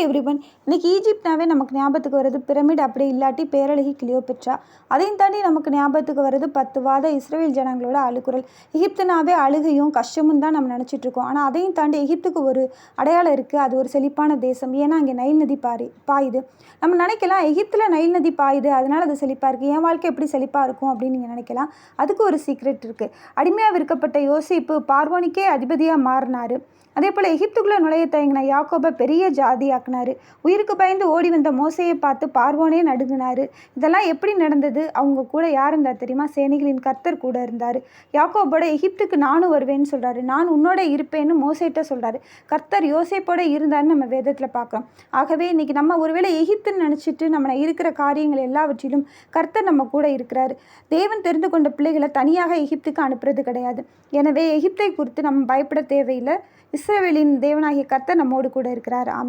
Everyone. இன்னைக்கு ஈஜிப்ட்னாவே நமக்கு ஞாபகத்துக்கு வருது பிரமிட், அப்படி இல்லாட்டி பேரழகி கிளியோபெட்ரா. அதையும் தாண்டி நமக்கு ஞாபகத்துக்கு வருது 10 வாத இஸ்ரேல் ஜனங்களோட அழுகுரல். எகிப்துனாவே அழுகையும் கஷ்டமும் தான் நம்ம நினச்சிட்டு இருக்கோம். ஆனால் அதையும் தாண்டி எகிப்துக்கு ஒரு அடையாளம் இருக்குது. அது ஒரு செழிப்பான தேசம். ஏன்னா அங்கே நைல் நதி பாயுது. நம்ம நினைக்கலாம் எகிப்தில் நைல் நதி பாயுது, அதனால் அது செழிப்பாக இருக்குது, என் வாழ்க்கை எப்படி செழிப்பாக இருக்கும் அப்படின்னு நீங்கள் நினைக்கலாம். அதுக்கு ஒரு சீக்ரெட் இருக்குது. அடிமையாக விற்கப்பட்ட யோசேப்பு பார்வோனுக்கே அதிபதியாக மாறினார். அதே போல் எகிப்துக்குள்ளே நுழைய தயங்கின யாக்கோபை பெரிய ஜாதியாக்குனாரு. உயிருக்கு பயந்து ஓடி வந்த மோசையை பார்த்து பார்வோனே நடுங்கினார். இதெல்லாம் எப்படி நடந்தது? அவங்க கூட யார் இருந்தார் தெரியுமா? சேனைகளின் கர்த்தர் கூட இருந்தார். யாக்கோபோட எகிப்துக்கு நானும் வருவேன்னு சொல்கிறாரு. நான் உன்னோட இருப்பேன்னு மோசைட்ட சொல்கிறாரு. கர்த்தர் யோசேப்போட இருந்தாருன்னு நம்ம வேதத்தில் பார்க்குறோம். ஆகவே இன்றைக்கி நம்ம ஒருவேளை எகிப்துன்னு நினச்சிட்டு நம்ம இருக்கிற காரியங்கள் எல்லாவற்றிலும் கர்த்தர் நம்ம கூட இருக்கிறாரு. தேவன் தெரிந்து கொண்ட பிள்ளைகளை தனியாக எகிப்துக்கு அனுப்புறது கிடையாது. எனவே எகிப்தை குறித்து நம்ம பயப்பட தேவையில்லை. இஸ்ரவேலின் தேவனாகிய கர்த்தர் நம்மோடு கூட இருக்கிறார். ஆமென்.